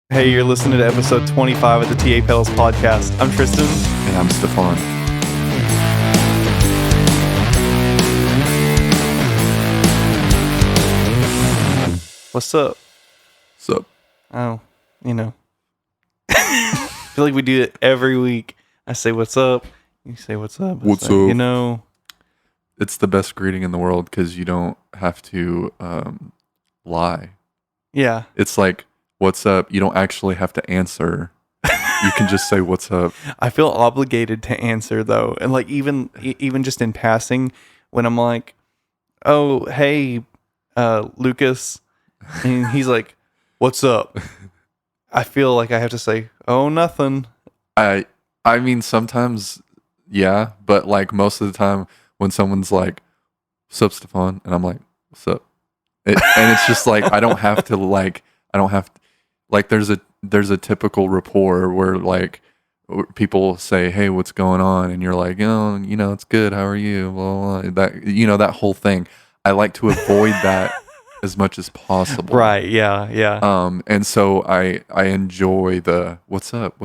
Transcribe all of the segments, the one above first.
Hey, you're listening to episode 25 of the TA Pedals podcast. I'm Tristan. And I'm Stefan. What's up? What's up? Oh, I feel like we do it every week. I say, what's up? You say, what's up? What's up? It's the best greeting in the world because you don't have to lie. Yeah. It's like, what's up? You don't actually have to answer. You can just say, what's up? I feel obligated to answer, though. And like, even just in passing, when I'm like, oh, hey, Lucas. And he's like, what's up? I feel like I have to say, oh, nothing. I mean, sometimes, yeah. But like most of the time when someone's like, what's up, Stefan? And I'm like, what's up? And it's just like, I don't have to like there's a typical rapport where like people say, hey, what's going on? And you're like, oh, it's good. How are you? Blah, blah, blah. That, that whole thing. I like to avoid that as much as possible. Right. Yeah. And so I enjoy the what's up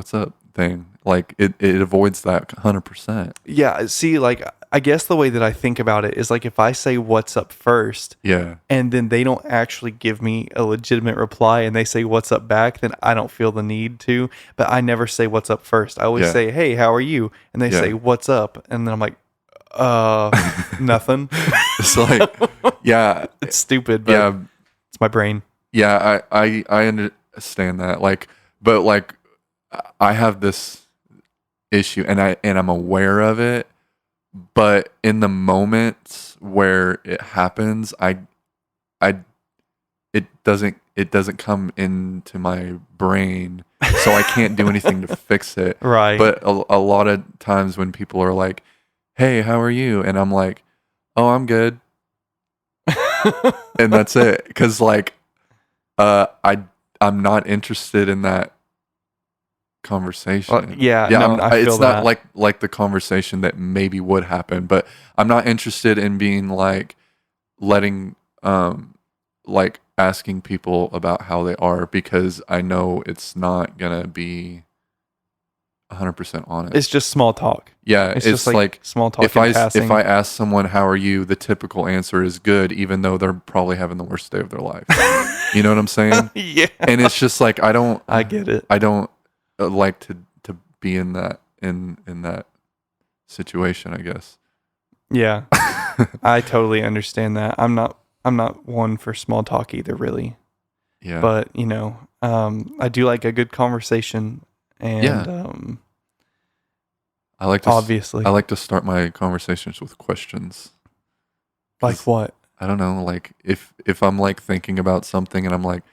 thing. Like it avoids that 100%. Yeah. See, like, I guess the way that I think about it is like if I say what's up first, Yeah. and then they don't actually give me a legitimate reply and they say what's up back, then I don't feel the need to. But I never say what's up first. I always say, hey, how are you? And they say what's up, and then I'm like, nothing. It's like, yeah, it's stupid, but it's my brain. Yeah, I understand that. Like, but like I have this issue and I'm aware of it, but in the moments where it happens, it doesn't come into my brain, so I can't do anything to fix it. Right. But a lot of times when people are like, hey, how are you? And I'm like, oh, I'm good. And that's it. Because like, I'm not interested in that conversation. I feel it's that. not like the conversation that maybe would happen, but I'm not interested in being like letting like asking people about how they are, because I know it's not gonna be 100% honest. It's just small talk. Yeah, it's just like small talk. If I ask someone how are you, the typical answer is good, even though they're probably having the worst day of their life. You know what I'm saying? Yeah. And it's just like I get it. I don't like to be in that in that situation, I guess. Yeah. I totally understand that. I'm not one for small talk either, really. Yeah. But, I do like a good conversation, and I like to start my conversations with questions. Like what? I don't know, like if I'm like thinking about something and I'm like,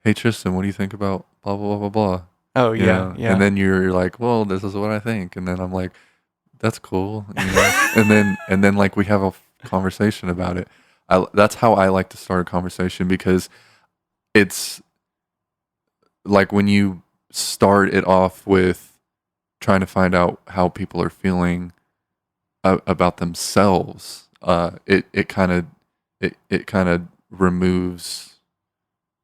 hey Tristan, what do you think about blah blah blah blah blah? Oh yeah. And then you're like, well, this is what I think, and then I'm like, that's cool, and then like we have a conversation about it. That's how I like to start a conversation, because it's like when you start it off with trying to find out how people are feeling about themselves, it kind of removes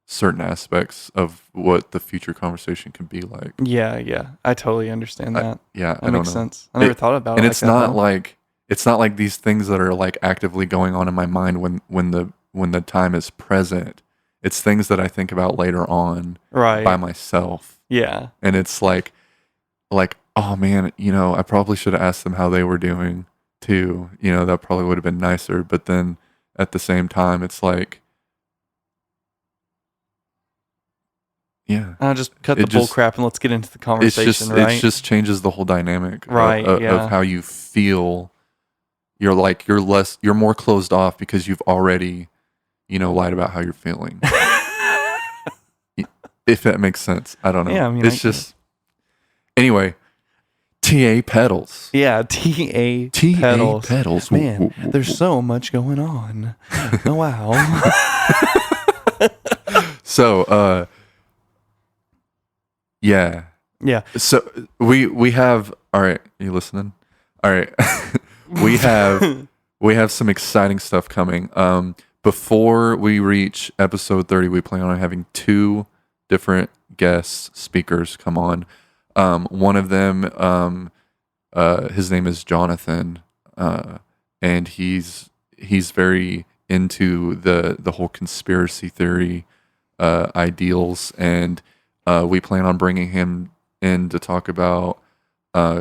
certain aspects of what the future conversation can be like. Yeah. I totally understand that. That makes sense. I never thought about it. And like it's that, not though. like it's not like these things that are like actively going on in my mind when the time is present. It's things that I think about later on, right, by myself. Yeah. And it's like, oh man, I probably should have asked them how they were doing too. That probably would have been nicer. But then at the same time, it's like, yeah, I'll just cut the bull crap and let's get into the conversation, right? It just changes the whole dynamic, right, of how you feel. You're like, you're more closed off because you've already, lied about how you're feeling. If that makes sense. I don't know. Yeah, I mean, it's just, anyway, TA Pedals. Yeah, TA Pedals. Man, there's so much going on. Oh, wow. So, yeah. So we have, all right, you listening? All right. we have some exciting stuff coming. Before we reach episode 30, we plan on having 2 different guest speakers come on. One of them, his name is Jonathan, and he's very into the whole conspiracy theory ideals, and we plan on bringing him in to talk about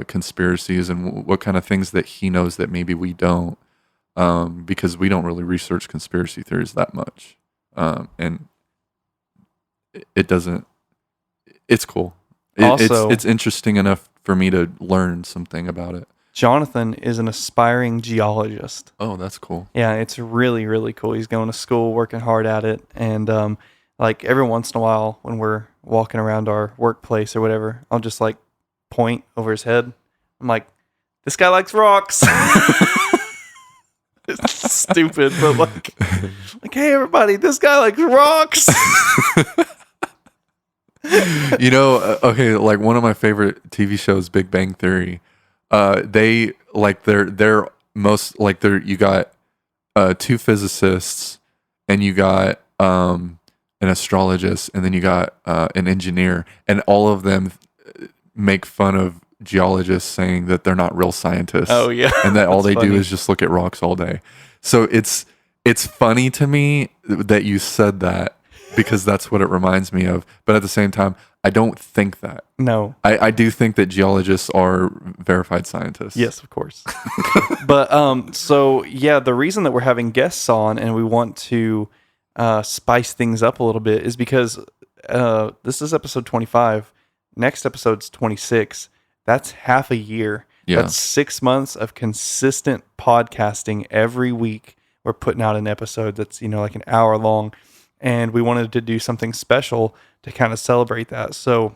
conspiracies and what kind of things that he knows that maybe we don't, because we don't really research conspiracy theories that much, and it doesn't. It's cool. Also, it's interesting enough for me to learn something about it. Jonathan is an aspiring geologist. Oh, that's cool. Yeah, it's really, really cool. He's going to school, working hard at it. And like every once in a while when we're walking around our workplace or whatever, I'll just like point over his head. I'm like, this guy likes rocks. It's stupid, but like, hey, everybody, this guy likes rocks. You know, okay, like one of my favorite TV shows, Big Bang Theory. They like they're most like you got two physicists, and you got an astrologist, and then you got an engineer, and all of them make fun of geologists, saying that they're not real scientists. Oh yeah, and that all they funny. do is just look at rocks all day. So it's funny to me that you said that, because that's what it reminds me of. But at the same time, I don't think that. No. I do think that geologists are verified scientists. Yes, of course. But so yeah, the reason that we're having guests on and we want to spice things up a little bit is because this is episode 25. Next episode's 26. That's half a year. Yeah. That's 6 months of consistent podcasting every week. We're putting out an episode that's, like an hour long. And we wanted to do something special to kind of celebrate that. So,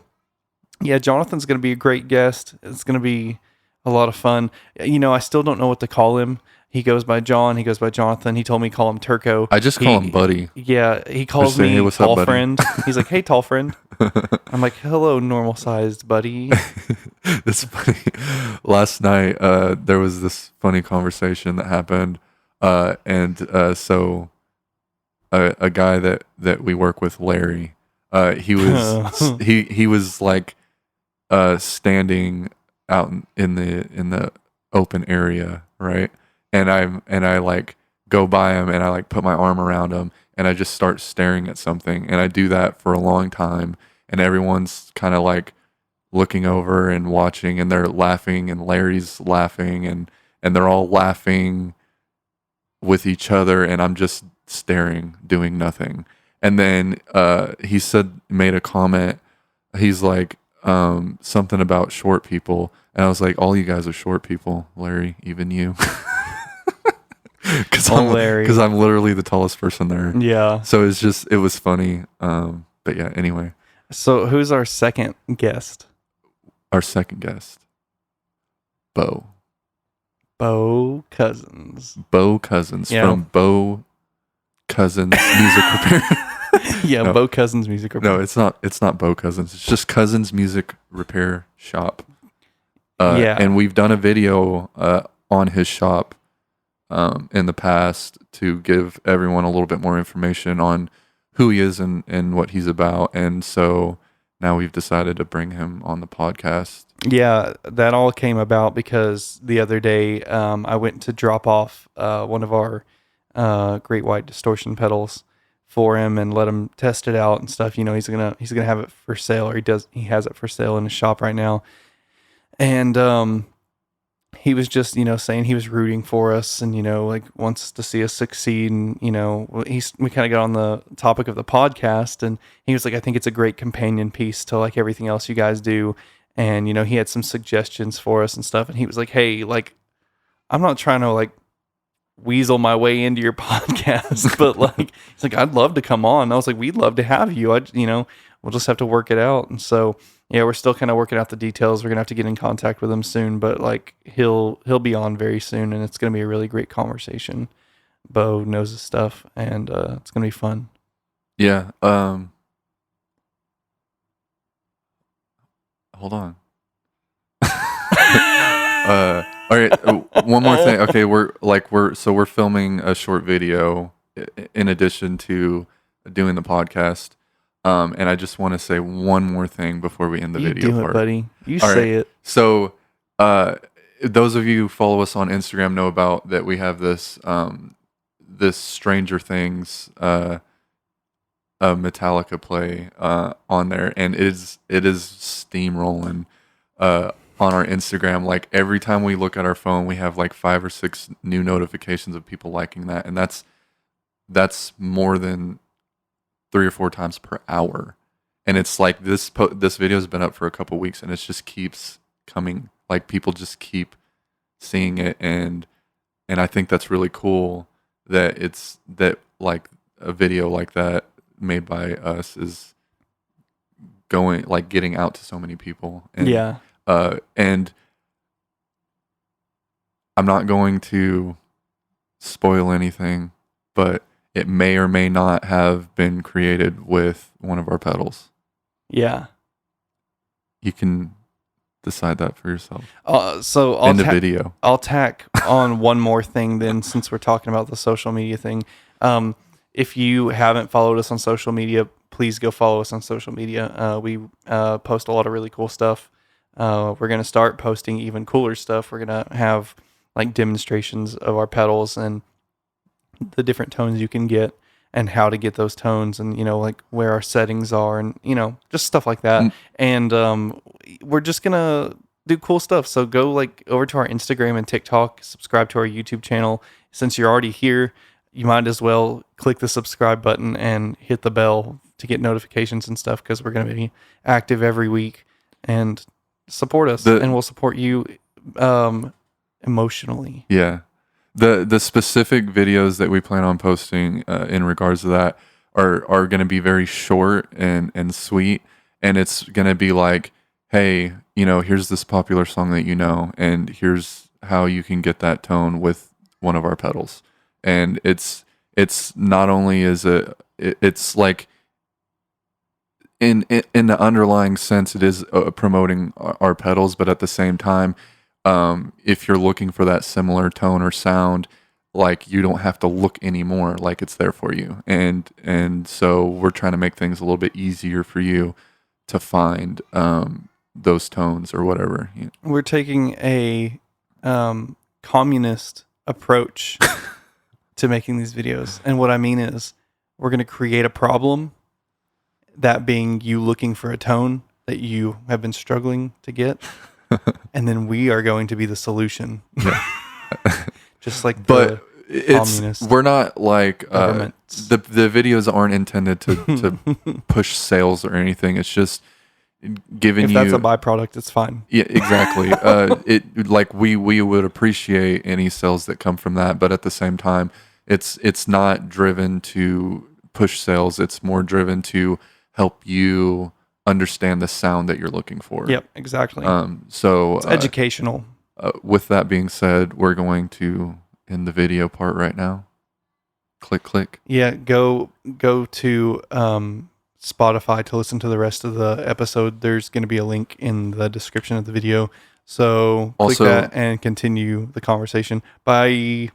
yeah, Jonathan's going to be a great guest. It's going to be a lot of fun. I still don't know what to call him. He goes by John. He goes by Jonathan. He told me call him Turco. I just call him Buddy. Yeah, he calls Just say, me "Hey, what's up, tall buddy?" friend. He's like, hey, tall friend. I'm like, hello, normal-sized buddy. It's funny. Last night, there was this funny conversation that happened. So a guy that we work with, Larry, he was he was like standing out in the open area, right? And I like go by him, and I like put my arm around him, and I just start staring at something, and I do that for a long time, and everyone's kind of like looking over and watching, and they're laughing, and Larry's laughing, and they're all laughing with each other, and I'm just staring, doing nothing. And then he made a comment. He's like, something about short people, and I was like, all you guys are short people, Larry, even you. Because I'm literally the tallest person there. Yeah. So it was funny. But yeah, anyway. So who's our second guest? Our second guest, Bo Cousins. Bo Cousins, Yeah. from Bo Cousins Music Repair. Yeah, No. Bo Cousins Music Repair. No, it's not Bo Cousins. It's just Cousins Music Repair Shop. Yeah. And we've done a video on his shop in the past to give everyone a little bit more information on who he is and what he's about. And so now we've decided to bring him on the podcast. Yeah, that all came about because the other day I went to drop off one of our Great White Distortion pedals for him and let him test it out and stuff. He's gonna have it for sale, or he has it for sale in his shop right now. And he was just saying he was rooting for us and like wants to see us succeed. And we kind of got on the topic of the podcast, and he was like, I think it's a great companion piece to like everything else you guys do. And he had some suggestions for us and stuff, and he was like, hey, like, I'm not trying to like weasel my way into your podcast, but like, he's like, I'd love to come on. I was like, we'd love to have you. We'll just have to work it out. And so, yeah, we're still kind of working out the details. We're gonna have to get in contact with him soon, but like, he'll be on very soon, and it's gonna be a really great conversation. Bo knows his stuff, and it's gonna be fun. Yeah. Hold on. All right. One more thing. Okay, we're filming a short video in addition to doing the podcast. And I just want to say one more thing before we end the You video do it, part. buddy. You All say right. it. So, those of you who follow us on Instagram know about that we have this this Stranger Things Metallica play on there, and it is steamrolling on our Instagram. Like every time we look at our phone, we have like 5 or 6 new notifications of people liking that, and that's more than 3 or 4 times per hour. And it's like this video has been up for a couple weeks, and it just keeps coming. Like people just keep seeing it, and I think that's really cool that it's that like a video like that made by us is going like getting out to so many people. And, Yeah. And I'm not going to spoil anything, but it may or may not have been created with one of our pedals. Yeah. You can decide that for yourself. So In the video. I'll tack on one more thing then, since we're talking about the social media thing. If you haven't followed us on social media, please go follow us on social media. We post a lot of really cool stuff. We're going to start posting even cooler stuff. We're going to have like demonstrations of our pedals and the different tones you can get and how to get those tones, and like where our settings are, and just stuff like that. And we're just gonna do cool stuff. So go like over to our Instagram and TikTok, subscribe to our YouTube channel. Since you're already here, you might as well click the subscribe button and hit the bell to get notifications and stuff, because we're going to be active every week. And support us, and we'll support you emotionally. Yeah. The specific videos that we plan on posting in regards to that are going to be very short and sweet, and it's going to be like, hey, here's this popular song that and here's how you can get that tone with one of our pedals. And it's not only it's like in the underlying sense, it is promoting our pedals, but at the same time, if you're looking for that similar tone or sound, like you don't have to look anymore, like it's there for you. And so we're trying to make things a little bit easier for you to find those tones or whatever. We're taking a communist approach to making these videos. And what I mean is we're going to create a problem, that being you looking for a tone that you have been struggling to get. And then we are going to be the solution. Yeah. Just like but communist we're not like governments. The videos aren't intended to push sales or anything. It's just giving you. If that's a byproduct, it's fine. Yeah, exactly. It like we would appreciate any sales that come from that, but at the same time, it's not driven to push sales. It's more driven to help you understand the sound that you're looking for. Yep, exactly. So it's educational. With that being said, we're going to end the video part right now. Click. Yeah, go to Spotify to listen to the rest of the episode. There's going to be a link in the description of the video. So click that and continue the conversation. Bye.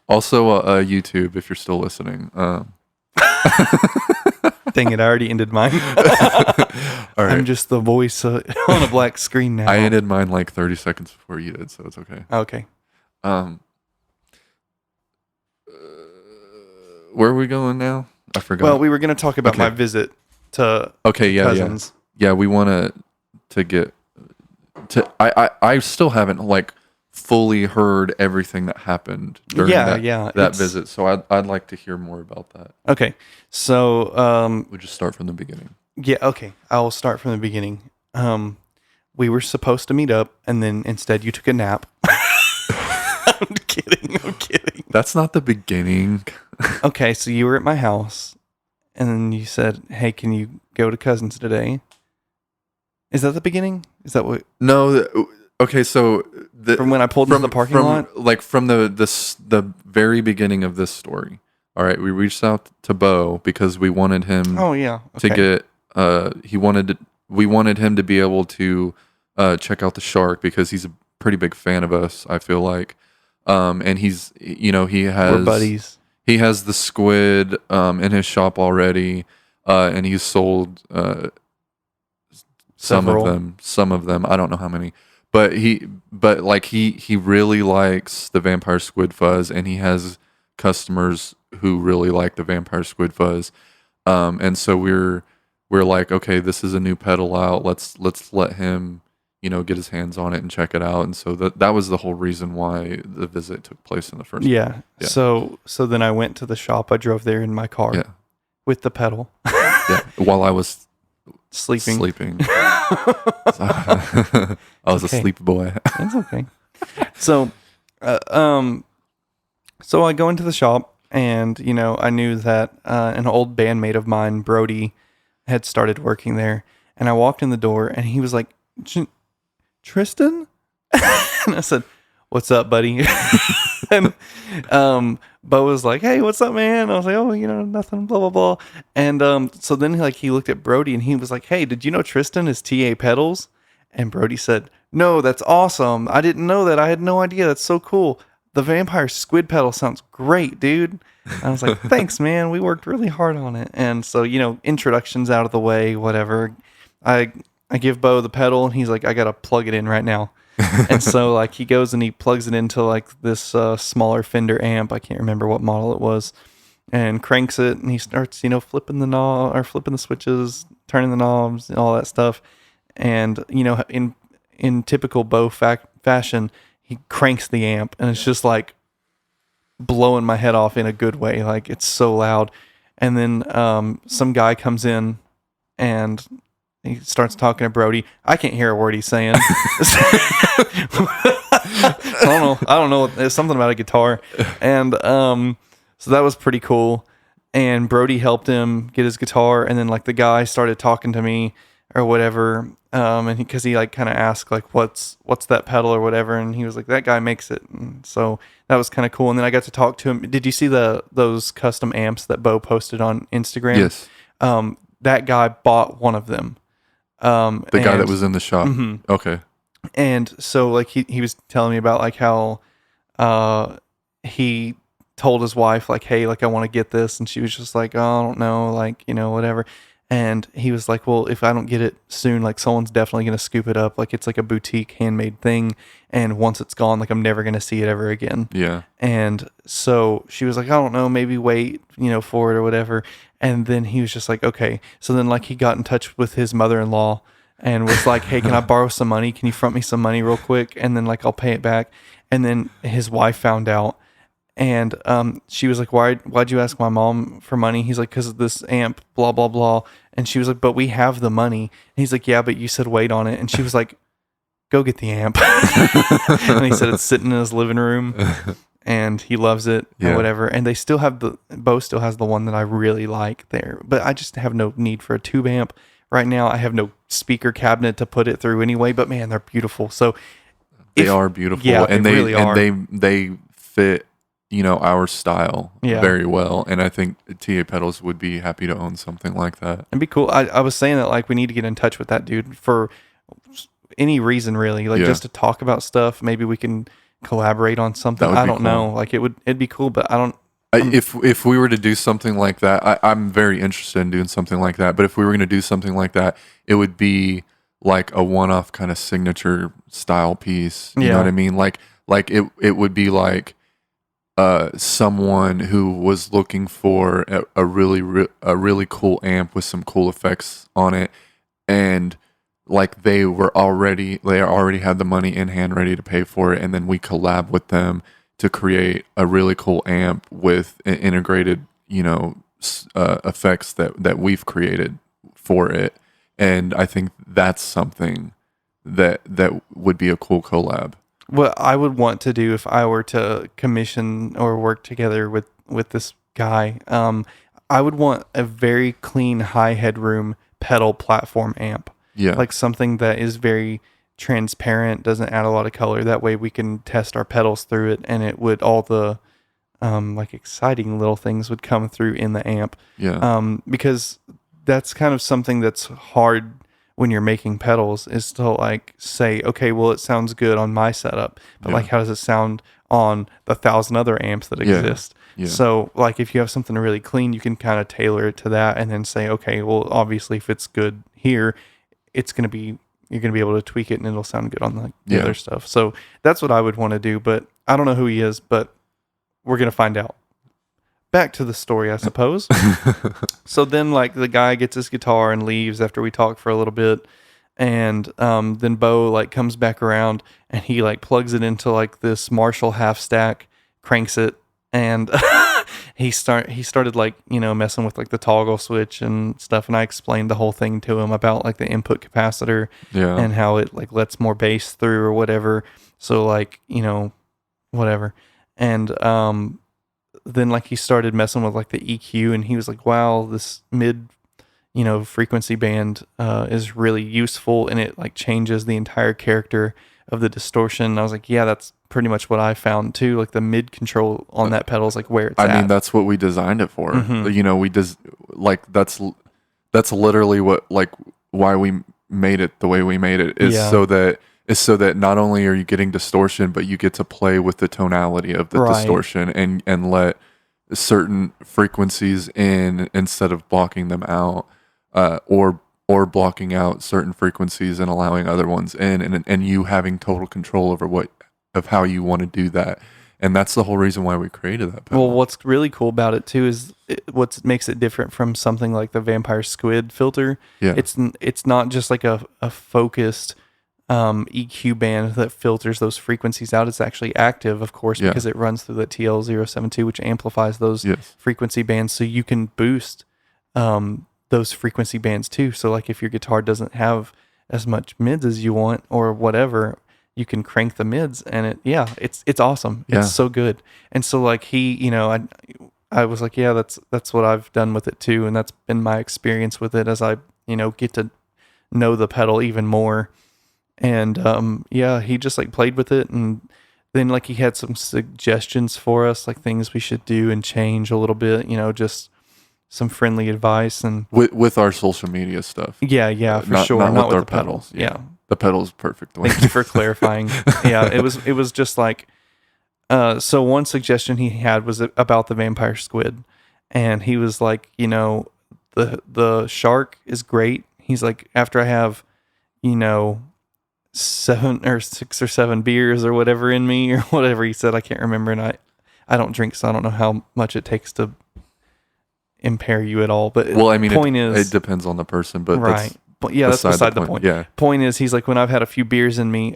Also, YouTube, if you're still listening. Dang it, I already ended mine. All right. I'm just the voice on a black screen now. I ended mine like 30 seconds before you did, so it's okay. Okay. Where are we going now? I forgot. Well, we were going to talk about my visit to cousins. Yeah, we want to get to. I still haven't like fully heard everything that happened during that visit, so I'd like to hear more about that. Okay, so we'll just start from the beginning. Yeah, okay, I'll start from the beginning. We were supposed to meet up, and then instead you took a nap. I'm kidding. That's not the beginning. Okay, so you were at my house, and then you said, "Hey, can you go to cousins today?" Is that the beginning? Is that what? No. Okay, so from when I pulled into the parking lot, like from the very beginning of this story. All right, we reached out to Bo because we wanted him. Oh yeah. Okay. To get. We wanted him to be able to check out the shark because he's a pretty big fan of us. I feel like, and he's he has. We're buddies. He has the squid in his shop already. and he's sold some Several. of them. I don't know how many, but he really likes the Vampire Squid Fuzz, and he has customers who really like the Vampire Squid Fuzz. And so we're like, okay, this is a new pedal out. Let's let him, get his hands on it and check it out. And so that was the whole reason why the visit took place in the first place. Yeah. So then I went to the shop. I drove there in my car Yeah. with the pedal. Yeah. While I was Sleeping. I was okay. a sleep boy. That's okay. So, so I go into the shop, and I knew that an old bandmate of mine, Brody, had started working there. And I walked in the door, and he was like, "Tristan," and I said, "What's up, buddy?" And Bo was like, "Hey, what's up, man?" I was like, "Oh, nothing, blah blah blah." And so then he looked at Brody, and he was like, "Hey, did you know Tristan is TA Pedals?" And Brody said, "No, that's awesome. I didn't know that. I had no idea. That's so cool. The Vampire Squid pedal sounds great, dude." And I was like, "Thanks, man. We worked really hard on it." And so, introductions out of the way, whatever. I give Bo the pedal, and he's like, "I got to plug it in right now." And so he goes and he plugs it into this smaller Fender amp. I can't remember what model it was, and cranks it, and he starts, flipping the knob or flipping the switches, turning the knobs and all that stuff. And, in typical Bo fashion, he cranks the amp, and it's just blowing my head off in a good way. It's so loud. And then some guy comes in, and he starts talking to Brody. I can't hear a word he's saying. I don't know. There's something about a guitar. And so that was pretty cool. And Brody helped him get his guitar. And then the guy started talking to me or whatever. And because he kind of asked what's that pedal or whatever. And he was like, "That guy makes it." And so that was kind of cool. And then I got to talk to him. Did you see those custom amps that Bo posted on Instagram? Yes. That guy bought one of them. The guy that was in the shop. Mm-hmm. Okay. And so he was telling me about how he told his wife hey, I want to get this, and she was just like, "Oh, I don't know, whatever." And he was like, "Well, if I don't get it soon, someone's definitely going to scoop it up. It's a boutique handmade thing, and once it's gone, I'm never going to see it ever again." Yeah. And so she was like, "I don't know, maybe wait, for it or whatever." And then he was just like, "Okay." So then he got in touch with his mother-in-law and was like, "Hey, can I borrow some money? Can you front me some money real quick? And then I'll pay it back." And then his wife found out, and she was like, "Why'd you ask my mom for money?" He's like, "'Cause of this amp, blah, blah, blah." And she was like, "But we have the money." And he's like, "Yeah, but you said wait on it." And she was like, "Go get the amp." And he said it's sitting in his living room, and he loves it or whatever. And they still have Bo still has the one that I really like there, but I just have no need for a tube amp right now. I have no speaker cabinet to put it through anyway, but man, they're beautiful. So they are beautiful. Yeah, and they really are. They fit, our style Yeah. very well. And I think TA Pedals would be happy to own something like that. It'd be cool. I was saying that we need to get in touch with that dude for any reason, really. Just to talk about stuff. Maybe we can collaborate on something. I don't know. It'd be cool, but I don't. If we were to do something like that, I'm very interested in doing something like that. But if we were going to do something like that, it would be like a one-off kind of signature style piece. You know what I mean? It would be like someone who was looking for a really cool amp with some cool effects on it, and they already had the money in hand ready to pay for it, and then we collab with them to create a really cool amp with integrated effects that we've created for it. And I think that's something that would be a cool collab. What I would want to do if I were to commission or work together with this guy, I would want a very clean high headroom pedal platform amp. Yeah. Something that is very transparent, doesn't add a lot of color. That way we can test our pedals through it, and it would all the exciting little things would come through in the amp. Yeah. Because that's kind of something that's hard when you're making pedals, is to say, okay, well, it sounds good on my setup, but how does it sound on the 1,000 other amps that exist? Yeah. So like if you have something really clean, you can kind of tailor it to that and then say, okay, well, obviously if it's good here, you're going to be able to tweak it and it'll sound good on the Yeah. other stuff. So that's what I would want to do, but I don't know who he is, but we're going to find out. Back to the story, I suppose. So then like the guy gets his guitar and leaves after we talk for a little bit. And then Bo like comes back around and he like plugs it into like this Marshall half stack, cranks it, and he started like, you know, messing with like the toggle switch and stuff. And I explained the whole thing to him about like the input capacitor Yeah. and how it like lets more bass through or whatever. So like, you know, whatever. And then like he started messing with like the EQ and he was like, wow, this mid, you know, frequency band is really useful and it like changes the entire character of the distortion. And I was like, yeah, that's pretty much what I found too. Like the mid control on that pedal is like where it's at. I mean, that's what we designed it for. Mhm. You know, like that's literally what, like, why we made it the way we made it is Yeah. so that not only are you getting distortion, but you get to play with the tonality of the Right. distortion and let certain frequencies in instead of blocking them out, or blocking out certain frequencies and allowing other ones in, and you having total control over how you want to do that. And that's the whole reason why we created that pedal. Well, what's really cool about it too is what makes it different from something like the Vampire Squid filter. Yeah. It's not just like a focused EQ band that filters those frequencies out. It's actually active, of course, Yeah. because it runs through the TL072, which amplifies those Yes. frequency bands. So you can boost those frequency bands too. So like if your guitar doesn't have as much mids as you want or whatever, you can crank the mids and it's awesome. Yeah. It's so good. And so like he, you know, I was like, yeah, that's what I've done with it too. And that's been my experience with it as I, you know, get to know the pedal even more. And yeah, he just like played with it and then like he had some suggestions for us, like things we should do and change a little bit, you know, just some friendly advice and With our social media stuff. yeah, for Not- sure. not Not with with our the pedals. pedals, yeah. Yeah. The pedal's perfect. Thank you for clarifying. Yeah, it was just like so one suggestion he had was about the Vampire Squid, and he was like, you know, the shark is great. He's like, after I have, you know, 6 or 7 beers or whatever in me or whatever he said, I can't remember, and I don't drink, so I don't know how much it takes to impair you at all. But Well, I mean, point it is depends on the person, but right. But yeah, that's beside the point. Yeah. Point is, he's like, when I've had a few beers in me,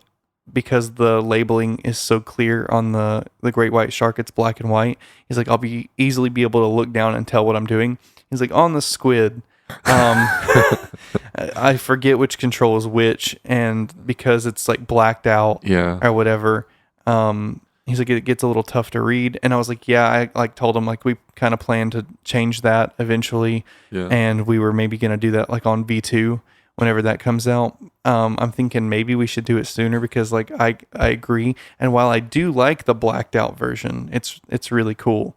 because the labeling is so clear on the great white shark, it's black and white. He's like, I'll easily be able to look down and tell what I'm doing. He's like, on the squid, I forget which control is which, and because it's like blacked out Yeah. or whatever, he's like, it gets a little tough to read. And I was like, yeah, I like told him like we kind of plan to change that eventually, Yeah. and we were maybe going to do that like on V2 whenever that comes out. I'm thinking maybe we should do it sooner because like I agree, and while I do like the blacked out version, it's really cool.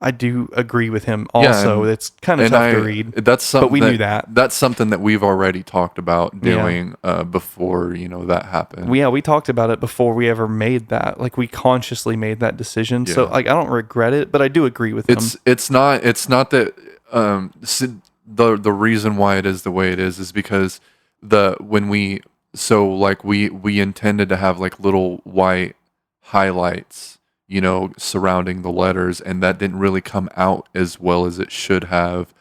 I do agree with him also. and- It's kind of tough to read. That's something. but we knew that. That's something that we've already talked about Yeah. doing before that happened. We talked about it before we ever made that. Like we consciously made that decision. So Yeah. like I don't regret it, but I do agree with him. It's not that the reason why it is the way it is because we intended to have like little white highlights, you know, surrounding the letters, and that didn't really come out as well as it should have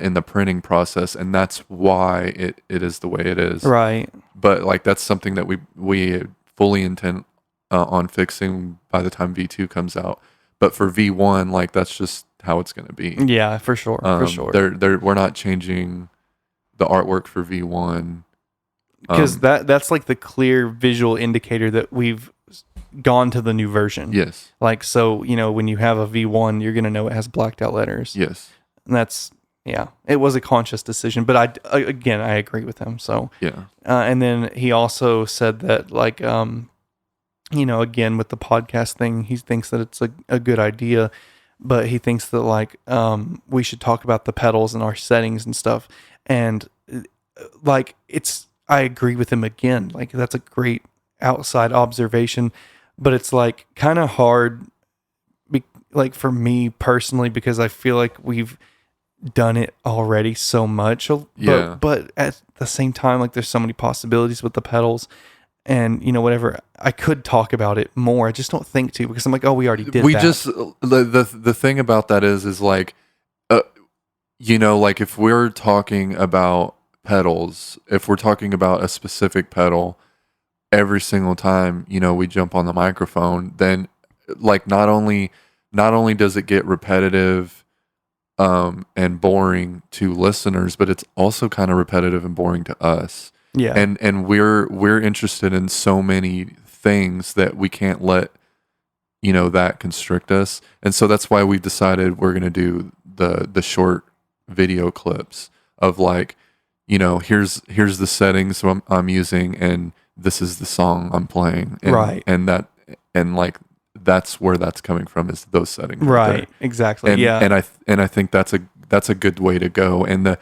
in the printing process, and that's why it is the way it is. Right. But like that's something that we fully intend on fixing by the time V2 comes out. But for V1, like that's just how it's going to be. Yeah, for sure. For sure. We're not changing the artwork for V1 Because that's like the clear visual indicator that we've gone to the new version. Yes. Like, so, you know, when you have a V1, you're going to know it has blacked out letters. Yes. And that's, yeah, it was a conscious decision. But I agree with him. So, Yeah. and then he also said that, like, you know, again, with the podcast thing, he thinks that it's a good idea. But he thinks that, like, we should talk about the pedals and our settings and stuff. And, like, I agree with him again. Like, that's a great outside observation. But it's, like, kind of hard. like for me personally, because I feel like we've done it already so much. Yeah. But at the same time, like there's so many possibilities with the pedals. And whatever, I could talk about it more. I just don't think to, because I'm like, oh, we already did We that. just the thing about that is like, like if we're talking about pedals, if we're talking about a specific pedal, every single time we jump on the microphone, then like not only does it get repetitive and boring to listeners, but it's also kind of repetitive and boring to us. Yeah. And we're interested in so many things that we can't let that constrict us. And so that's why we've decided we're going to do the short video clips of like, here's the settings I'm using, and this is the song I'm playing. And, right. And like that's where that's coming from, is those settings. Right. Exactly. And, yeah. And I think that's a good way to go. And they're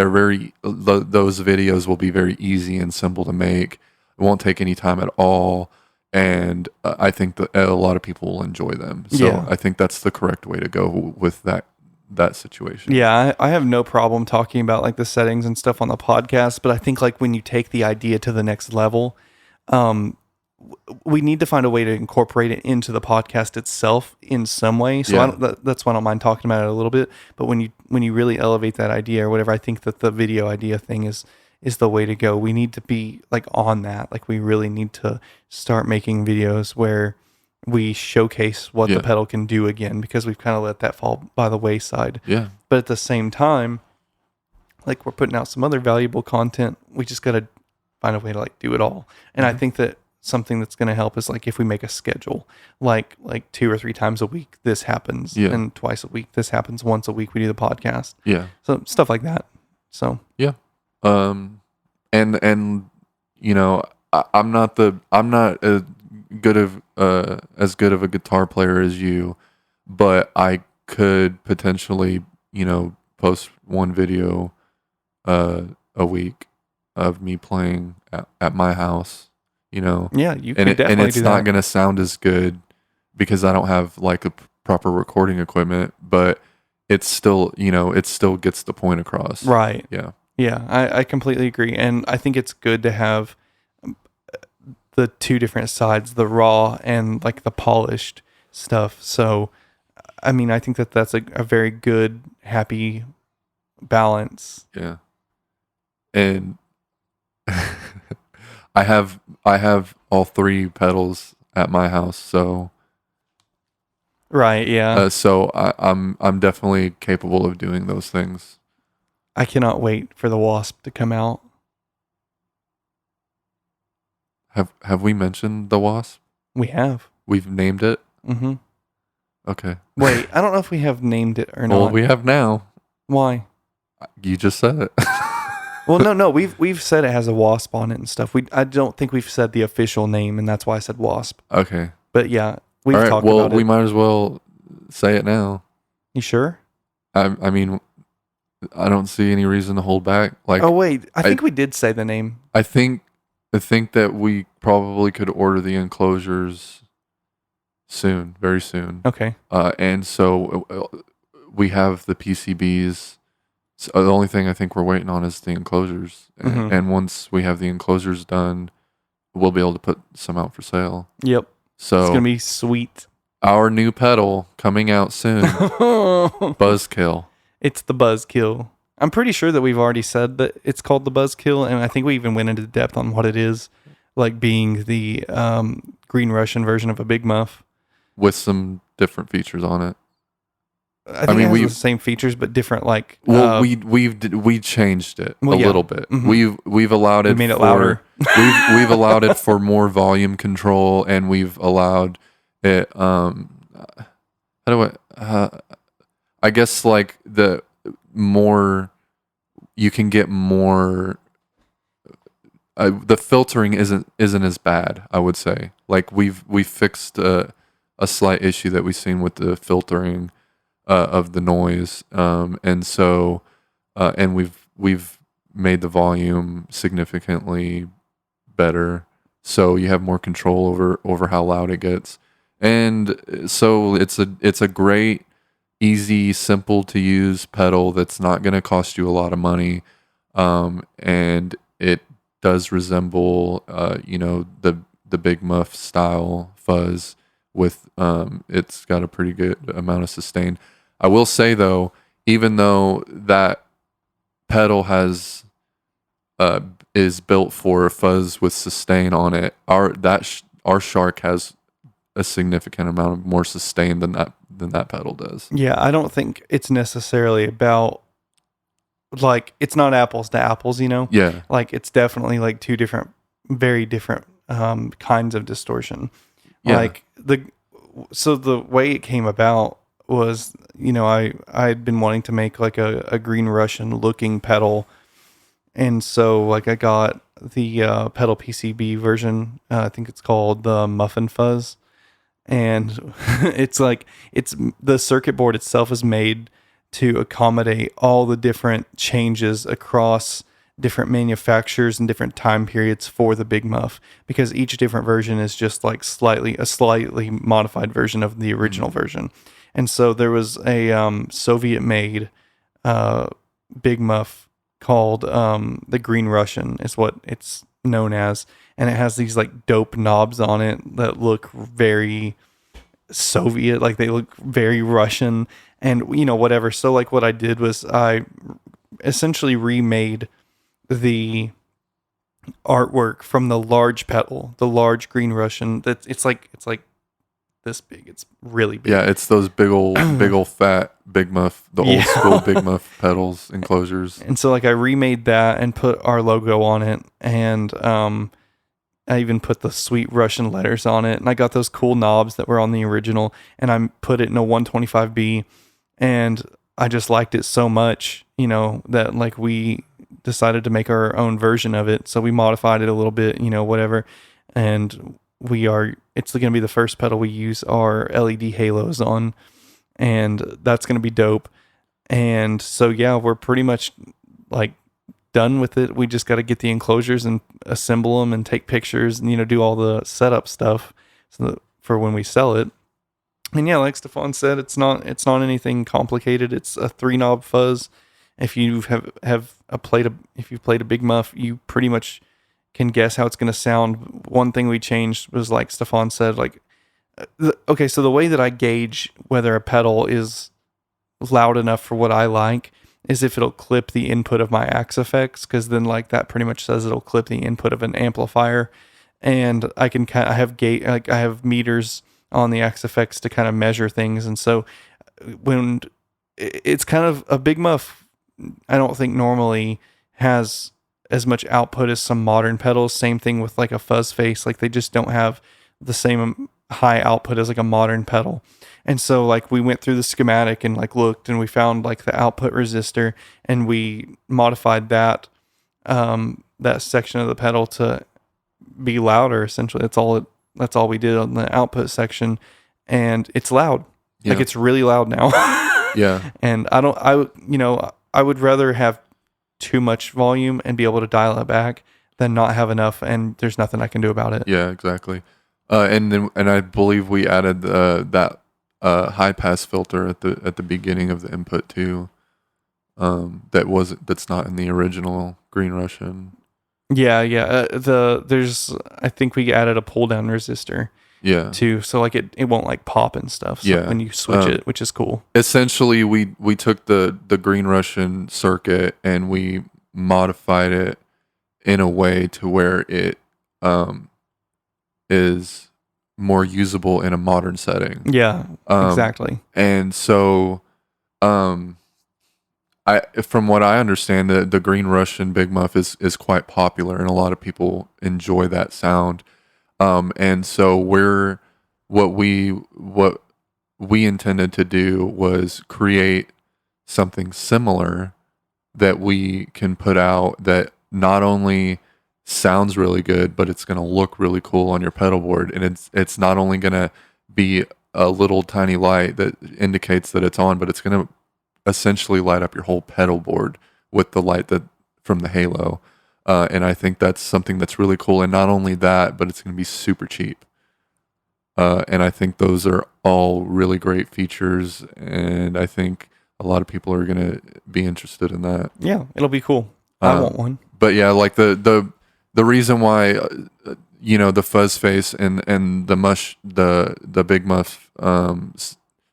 very those videos will be very easy and simple to make. It won't take any time at all. And I think that a lot of people will enjoy them. So Yeah. I think that's the correct way to go with that situation. Yeah, I have no problem talking about like the settings and stuff on the podcast, but I think like when you take the idea to the next level, we need to find a way to incorporate it into the podcast itself in some way. So that's why I don't mind talking about it a little bit. But when you really elevate that idea or whatever, I think that the video idea thing is the way to go. We need to be like on that. Like we really need to start making videos where we showcase what the pedal can do again, because we've kind of let that fall by the wayside. Yeah. But at the same time, like we're putting out some other valuable content. We just got to find a way to like do it all. And I think that something that's going to help is like if we make a schedule, like 2 or 3 times a week, this happens, and twice a week, this happens. Once a week, we do the podcast. Yeah. So stuff like that. So yeah. And I'm not as good of a guitar player as you, but I could potentially post one video a week of me playing at my house. Yeah, you and could definitely and it's do not that. going to sound as good because I don't have like a proper recording equipment, but it's still it still gets the point across. Right. Yeah. Yeah, I completely agree. And I think it's good to have the two different sides, the raw and like the polished stuff. So, I mean, I think that that's a very good, happy balance. Yeah. And I have all 3 pedals at my house, so Right, yeah. so I'm definitely capable of doing those things. I cannot wait for the Wasp to come out. Have we mentioned the Wasp? We have. We've named it? Mm-hmm. Okay. Wait, I don't know if we have named it or Well, not. we have now. Why? You just said it. Well, no, we've said it has a wasp on it and stuff. I don't think we've said the official name, and that's why I said Wasp. Okay. But yeah, we've All right. talked Well, about it. we might as well say it now. You sure? I mean, I don't see any reason to hold back. Like, Oh wait, I think we did say the name. I think that we probably could order the enclosures soon, very soon. Okay. And so we have the PCBs. So the only thing I think we're waiting on is the enclosures. Mhm. And once we have the enclosures done, we'll be able to put some out for sale. Yep. So It's gonna be sweet. our new pedal coming out soon, Buzzkill. It's the Buzzkill. I'm pretty sure that we've already said that it's called the Buzzkill, and I think we even went into depth on what it is, like being the Green Russian version of a Big Muff. With some different features on it. I think it has the same features, but different. Like, well, we changed it a little bit. Mhm. We've allowed it. We made it louder. we've allowed it for more volume control, and we've allowed it. I guess like the more you can get more. The filtering isn't as bad, I would say. Like we fixed a slight issue that we've seen with the filtering of the noise, and so and we've made the volume significantly better, so you have more control over how loud it gets, And so it's a great, easy, simple to use pedal that's not going to cost you a lot of money, and it does resemble, the Big Muff style fuzz with, it's got a pretty good amount of sustain. I will say though, even though that pedal is built for fuzz with sustain on it, our Shark has a significant amount of more sustain than that pedal does. Yeah, I don't think it's necessarily about like it's not apples to apples, Yeah. Like it's definitely like two different, very different kinds of distortion. Yeah. Like so the way it came about was, I had been wanting to make like a Green Russian looking pedal, and so like I got the pedal PCB version. I think it's called the Muffin Fuzz, and it's the circuit board itself is made to accommodate all the different changes across different manufacturers and different time periods for the Big Muff, because each different version is just like a slightly modified version of the original version. And so there was a Soviet made Big Muff called the Green Russian is what it's known as, and it has these like dope knobs on it that look very Soviet, like they look very Russian, and whatever. So like what I did was I essentially remade the artwork from the large pedal, the large Green Russian. That it's like this big. It's really big. Yeah, it's those big old fat Big Muff, the old school Big Muff pedals enclosures. And so like I remade that and put our logo on it, and I even put the sweet Russian letters on it, and I got those cool knobs that were on the original, and I put it in a 125B, and I just liked it so much, that like we decided to make our own version of it. So we modified it a little bit, whatever, and it's going to be the first pedal we use our LED halos on, and that's going to be dope. And so yeah, we're pretty much like done with it. We just got to get the enclosures and assemble them and take pictures and do all the setup stuff for when we sell it. And yeah, like Stefan said, it's not anything complicated. It's a 3-knob fuzz. If you if you've played a Big Muff, you pretty much can guess how it's going to sound. One thing we changed was, like Stefan said, like okay, so the way that I gauge whether a pedal is loud enough for what I like is if it'll clip the input of my Axe-Fx, because then like that pretty much says it'll clip the input of an amplifier, and I have meters on the Axe-Fx to kind of measure things. And so when it's kind of a Big Muff, I don't think normally has as much output as some modern pedals. Same thing with like a Fuzz Face, like they just don't have the same high output as like a modern pedal. And so like we went through the schematic and like looked, and we found like the output resistor, and we modified that that section of the pedal to be louder. Essentially, that's all we did on the output section, and it's loud. Yeah. Like it's really loud now. Yeah. And I would rather have too much volume and be able to dial it back than not have enough, and there's nothing I can do about it. Yeah, exactly. And I believe we added that high pass filter at the beginning of the input too. That's not in the original Green Russian. Yeah. I think we added a pull down resistor. Yeah. Too, so like it won't like pop and stuff. So Yeah. when you switch it, which is cool. Essentially, we took the Green Russian circuit and we modified it in a way to where it is more usable in a modern setting. Yeah, exactly. And so, from what I understand, the Green Russian Big Muff is quite popular, and a lot of people enjoy that sound. And so what we intended to do was create something similar that we can put out that not only sounds really good, but it's going to look really cool on your pedal board. And it's not only going to be a little tiny light that indicates that it's on, but it's going to essentially light up your whole pedal board with the light from the halo. And I think that's something that's really cool. And not only that, but it's going to be super cheap. And I think those are all really great features, and I think a lot of people are going to be interested in that. Yeah, it'll be cool. I want one. But yeah, like the reason why the fuzz face and the big muff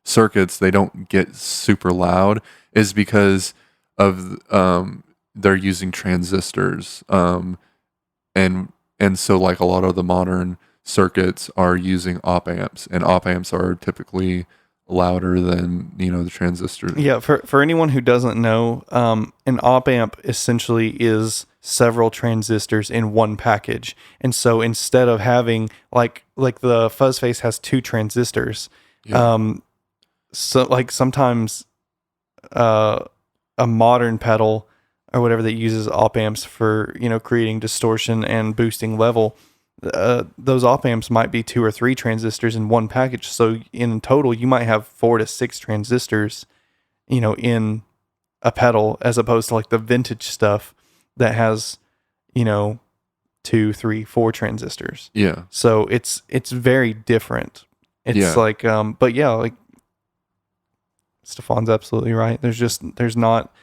circuits, they don't get super loud, is because of they're using transistors, and so like a lot of the modern circuits are using op amps, and op amps are typically louder than the transistors. Yeah, for anyone who doesn't know, an op amp essentially is several transistors in one package. And so instead of having like the fuzz face has 2 transistors, so like sometimes a modern pedal or whatever that uses op amps for creating distortion and boosting level, those op amps might be 2 or 3 transistors in one package. So in total, you might have 4 to 6 transistors, in a pedal, as opposed to like the vintage stuff that has, 2, 3, 4 transistors. Yeah. So it's very different. It's like, but yeah, like Stefan's absolutely right. There's not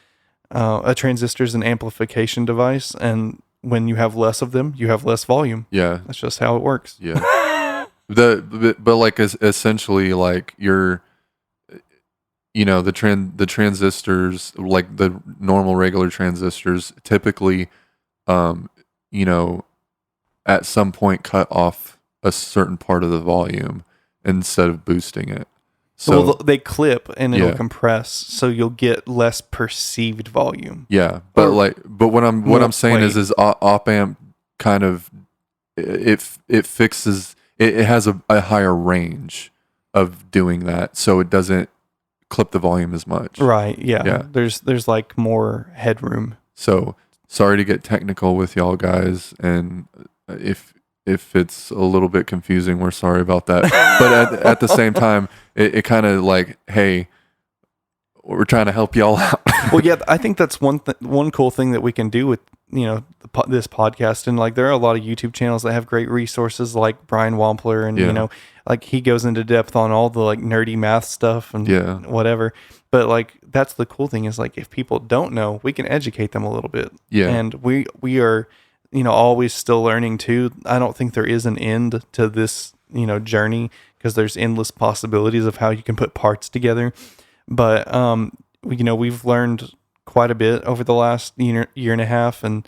a transistor is an amplification device, and when you have less of them, you have less volume. Yeah. That's just how it works. Yeah. But like essentially like the transistors, like the normal regular transistors typically at some point cut off a certain part of the volume instead of boosting it. So well, they clip and it'll compress, so you'll get less perceived volume. Yeah, but what I'm saying is op amp kind of it fixes it has a higher range of doing that, so it doesn't clip the volume as much. Right. Yeah. There's like more headroom. So sorry to get technical with y'all guys, and if it's a little bit confusing, we're sorry about that. But at the same time, it kind of like, hey, we're trying to help y'all out. Well, yeah, I think that's one cool thing that we can do with this podcast, and like there are a lot of YouTube channels that have great resources, like Brian Wampler, and like he goes into depth on all the like nerdy math stuff and whatever. But like that's the cool thing, is like if people don't know, we can educate them a little bit. Yeah, and we are always still learning too. I don't think there is an end to this journey, because there's endless possibilities of how you can put parts together. But we've learned quite a bit over the last year and a half, and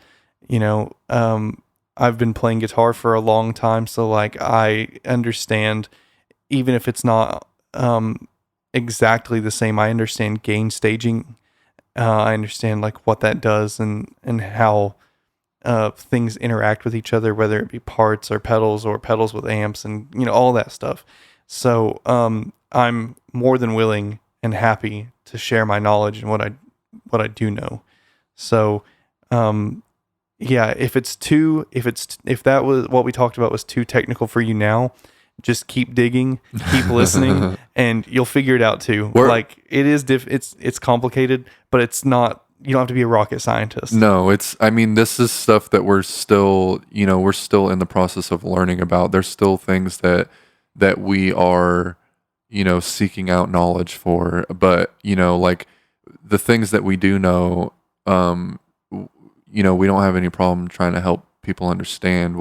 I've been playing guitar for a long time, so like I understand, even if it's not exactly the same, I understand gain staging. I understand like what that does and how things interact with each other, whether it be parts or pedals with amps, and all that stuff. So I'm more than willing and happy to share my knowledge and what I do know. So yeah, if that was what we talked about was too technical for you now, just keep digging, keep listening, and you'll figure it out too. Like it is it's complicated, but it's not. You don't have to be a rocket scientist. No, this is stuff that we're still in the process of learning about. There's still things that we are, seeking out knowledge for. But, like the things that we do know, we don't have any problem trying to help people understand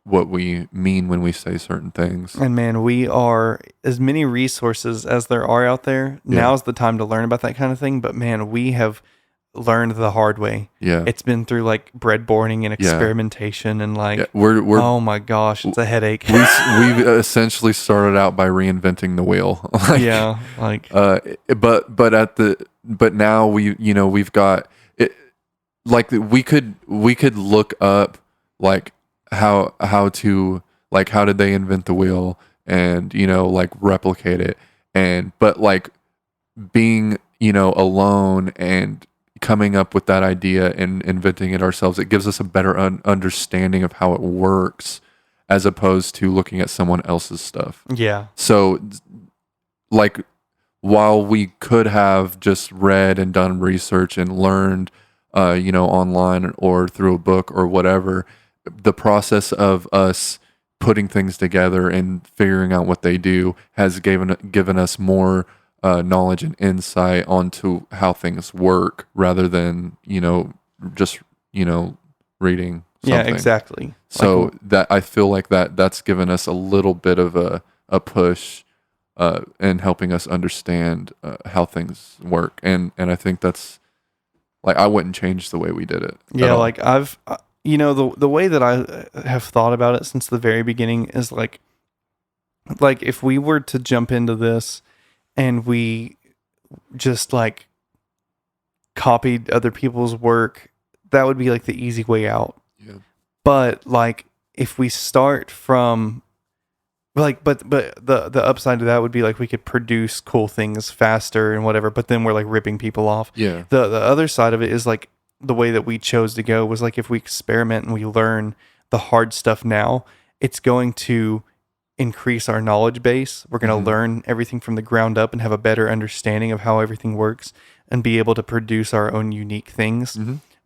what we mean when we say certain things. And man, we are as many resources as there are out there. Yeah. Now's the time to learn about that kind of thing. But man, we have learned the hard way. Yeah, it's been through like breadboarding and experimentation, and like we're oh my gosh, it's a headache. We've essentially started out by reinventing the wheel. But now we've got it. Like we could look up like how did they invent the wheel, and like replicate it, but like being alone and coming up with that idea and inventing it ourselves, it gives us a better understanding of how it works, as opposed to looking at someone else's stuff. Yeah. So like while we could have just read and done research and learned online or through a book or whatever, the process of us putting things together and figuring out what they do has given us more knowledge and insight onto how things work rather than just reading something. Yeah, exactly. So Like, that I feel like that's given us a little bit of a push in helping us understand how things work, and I think that's like I wouldn't change the way we did it. at yeah, all. like I've the way that I have thought about it since the very beginning is like if we were to jump into this and we just like copied other people's work, that would be like the easy way out. Yeah. But like if we start from like but the upside to that would be like we could produce cool things faster and whatever, but then we're like ripping people off. Yeah. The other side of it is like the way that we chose to go was like if we experiment and we learn the hard stuff now, it's going to increase our knowledge base. We're going to learn everything from the ground up and have a better understanding of how everything works and be able to produce our own unique things.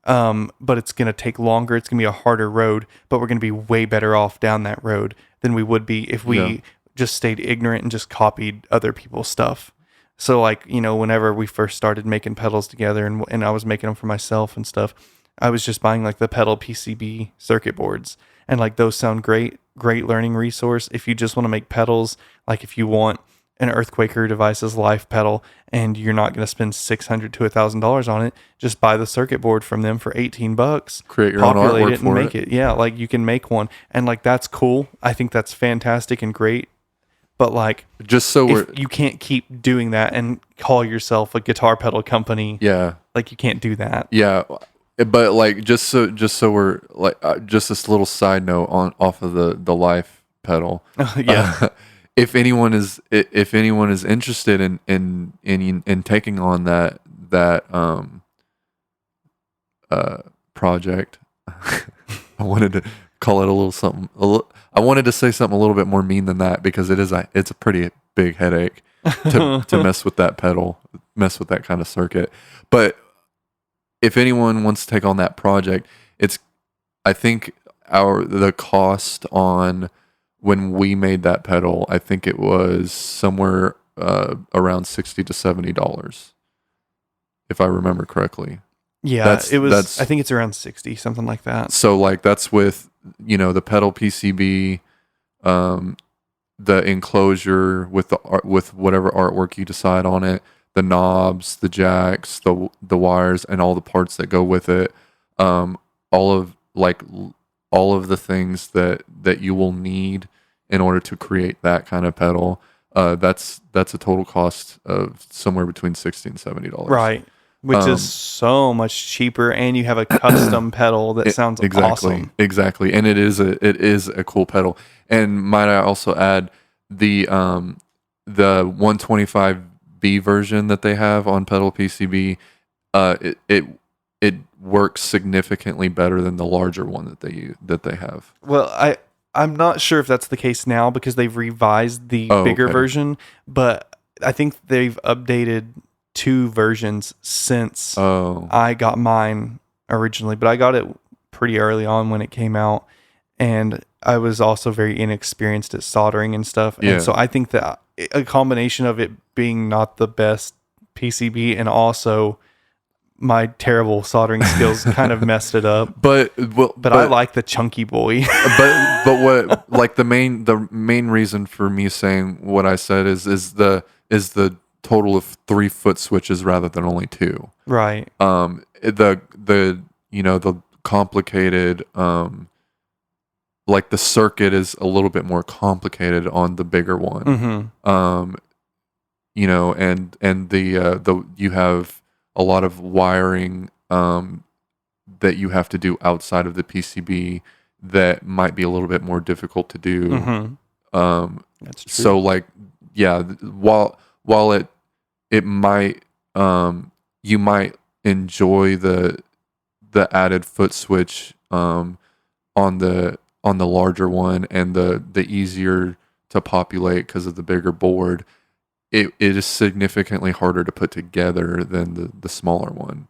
But it's going to take longer. It's going to be a harder road, but we're going to be way better off down that road than we would be if we just stayed ignorant and just copied other people's stuff. So like, whenever we first started making pedals together and I was making them for myself and stuff, I was just buying like the pedal PCB circuit boards, and like those sound great learning resource. If you just want to make pedals, like if you want an Earthquaker Devices Life pedal and you're not going to spend $600 to $1,000 on it, just buy the circuit board from them for $18. Create your own populate artwork it and for make it. it. Yeah, like you can make one, and like that's cool. I think that's fantastic and great. But like, Just so we're if you can't keep doing that and call yourself a guitar pedal company, yeah. like you can't do that. Yeah, but like just so we're like just this little side note off of the Life pedal. Yeah. If anyone is interested in taking on that project, I wanted to call it a little something. I wanted to say something a little bit more mean than that because it's a pretty big headache to mess with that pedal, mess with that kind of circuit. But if anyone wants to take on that project, I think the cost on when we made that pedal, I think it was somewhere around $60 to $70, if I remember correctly. Yeah, it was. I think it's around 60, something like that. So like that's with the pedal PCB, the enclosure with with whatever artwork you decide on it, the knobs, the jacks, the wires, and all the parts that go with it. All of the things that you will need in order to create that kind of pedal. That's a total cost of somewhere between $60 and $70. Right. Which is so much cheaper, and you have a custom pedal that sounds awesome. Exactly, and it is a cool pedal. And might I also add the 125B version that they have on Pedal PCB? It works significantly better than the larger one that they have. Well, I'm not sure if that's the case now because they've revised the bigger version, but I think they've updated 2 versions since I got mine originally, but I got it pretty early on when it came out, and I was also very inexperienced at soldering and stuff. Yeah. And so I think that a combination of it being not the best PCB and also my terrible soldering skills kind of messed it up. But I like the chunky boy. but what like the main reason for me saying what I said is the total of 3 foot switches rather than only 2. Right. The complicated like the circuit is a little bit more complicated on the bigger one. Mm-hmm. And the you have a lot of wiring that you have to do outside of the PCB that might be a little bit more difficult to do. Mm-hmm. That's true. So like, yeah, while it might you might enjoy the added foot switch on the larger one and the easier to populate because of the bigger board, it is significantly harder to put together than the smaller one.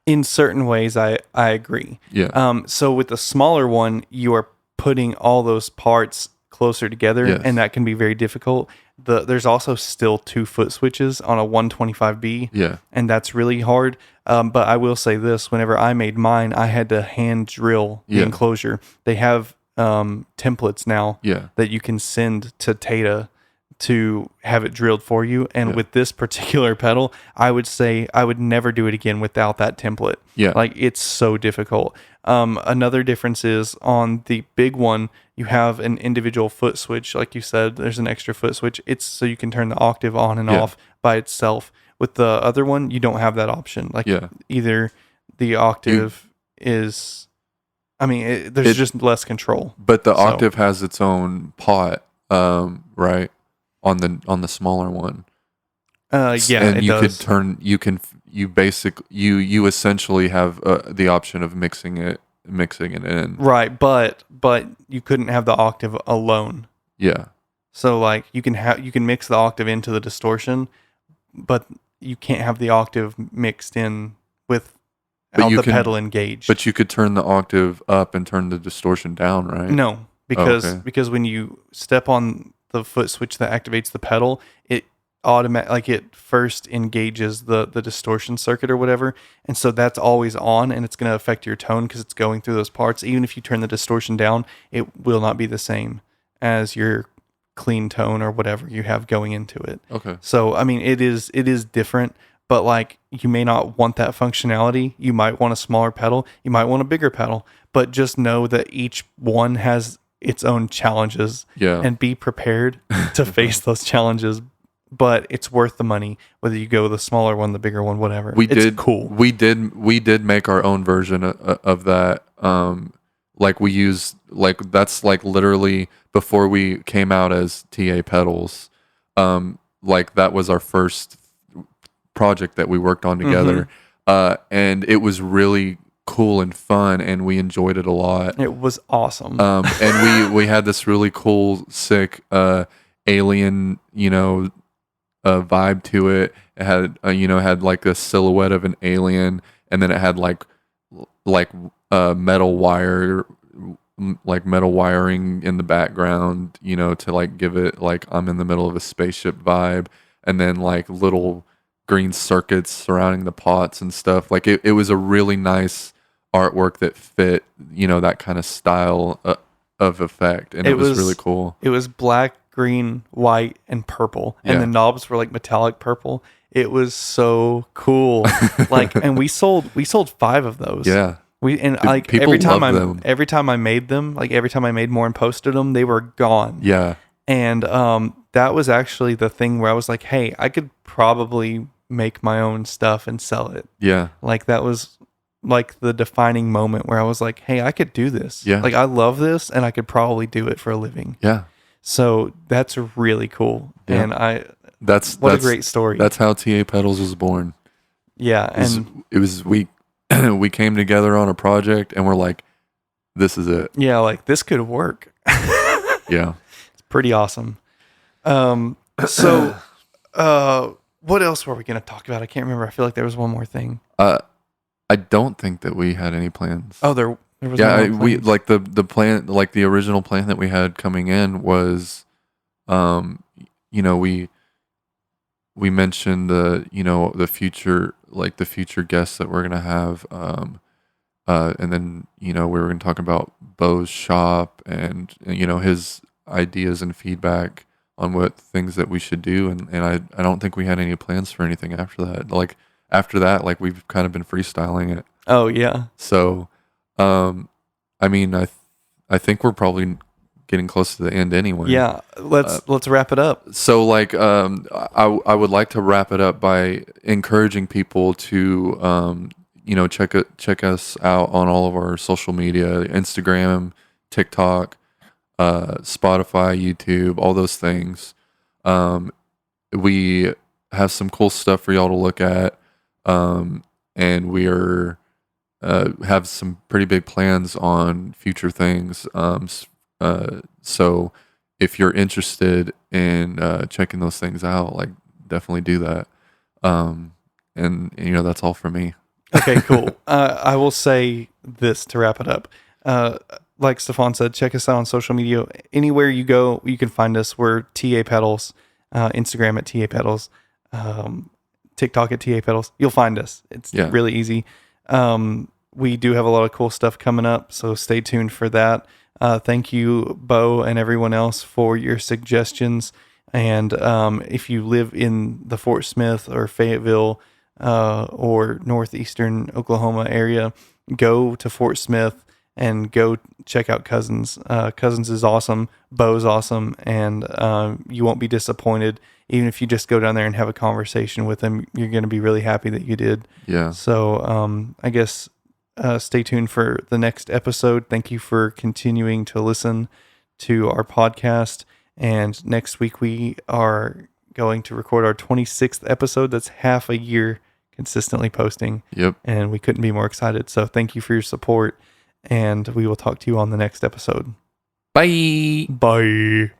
In certain ways, I agree. Yeah. So with the smaller one, you are putting all those parts closer together, Yes. and that can be very difficult. There's also still 2 foot switches on a 125B, Yeah. and that's really hard. But I will say this: whenever I made mine, I had to hand drill the Yeah. enclosure. They have templates now Yeah. that you can send to Tata to have it drilled for you. And Yeah. with this particular pedal, I would say I would never do it again without that template. Yeah. Like, it's so difficult. Another difference is on the big one, you have an individual foot switch. Like you said, there's an extra foot switch. It's so you can turn the octave on and Yeah. off by itself. With the other one, you don't have that option. Like, Yeah. either the octave is, I mean, there's just less control. But the So- octave has its own pot, right? On the smaller one. Yeah, and it you does. you essentially have the option of mixing it in. Right, but you couldn't have the octave alone. Yeah. So like you can mix the octave into the distortion, but you can't have the octave mixed in without the pedal engaged. But you could turn the octave up and turn the distortion down, right? No, because okay. because when you step on the foot switch that activates the pedal, it it first engages the distortion circuit or whatever, and so that's always on, and it's going to affect your tone because it's going through those parts. Even if you turn the distortion down, it will not be the same as your clean tone or whatever you have going into it. Okay. So I mean, it is different, but like you may not want that functionality. You might want a smaller pedal. You might want a bigger pedal, but just know that each one has its own challenges. Yeah. And be prepared to face those challenges. But it's worth the money, whether you go the smaller one, the bigger one, whatever. It's cool. We did make our own version of that. Like we used, like that's like literally before we came out as TA Pedals. Like that was our first project that we worked on together. And it was really cool and fun, and we enjoyed it a lot. It was awesome. And we had this really cool, sick alien, vibe to it. It had had like a silhouette of an alien, and then it had like metal wiring in the background, to like give it like I'm in the middle of a spaceship vibe, and then like little green circuits surrounding the pots and stuff. Like it was a really nice artwork that fit that kind of style of effect, and it was really cool. It was black, green, white, and purple, and Yeah. the knobs were like metallic purple. It was so cool. Like, and we sold 5 of those. Yeah. Like people every time love them. every time I made them, like every time I made more and posted them, they were gone. Yeah. And that was actually the thing where I was like, hey, I could probably make my own stuff and sell it. Yeah. Like that was like the defining moment where I was like, hey, I could do this. Yeah. Like I love this, and I could probably do it for a living. Yeah. So that's really cool. Yeah. And That's a great story. That's how TA Pedals was born. Yeah. And It was we came together on a project, and we're like, this is it. yeah, like this could work. Yeah. It's pretty awesome. So what else were we going to talk about? I can't remember. I feel like there was one more thing. I don't think that we had any plans. Oh, there was yeah, one more we plan. like the plan, like the original plan that we had coming in was, we mentioned the future, like the future guests that we're gonna have, and then we were gonna talk about Bo's shop and his ideas and feedback on what things that we should do, and I don't think we had any plans for anything after that. Like after that, like we've kind of been freestyling it. Oh yeah. So, I mean, I think we're probably getting close to the end anyway. Yeah. Let's wrap it up. So, like, I would like to wrap it up by encouraging people to, check us out on all of our social media: Instagram, TikTok, Spotify, YouTube, all those things. We have some cool stuff for y'all to look at, and we are. Have some pretty big plans on future things. So if you're interested in checking those things out, like definitely do that. And that's all for me. Okay, cool. I will say this to wrap it up. like Stefan said, check us out on social media. Anywhere you go, you can find us. We're TA Pedals, Instagram at TA Pedals, TikTok at TA Pedals. You'll find us. It's really easy. We do have a lot of cool stuff coming up, so stay tuned for that. Thank you, Bo, and everyone else for your suggestions. And if you live in the Fort Smith or Fayetteville or northeastern Oklahoma area, go to Fort Smith and go check out Cousins. Cousins is awesome. Bo's awesome. And you won't be disappointed. Even if you just go down there and have a conversation with them, you're going to be really happy that you did. Yeah. So I guess stay tuned for the next episode. Thank you for continuing to listen to our podcast. And next week we are going to record our 26th episode. That's half a year consistently posting. Yep. And we couldn't be more excited. So thank you for your support. And we will talk to you on the next episode. Bye. Bye.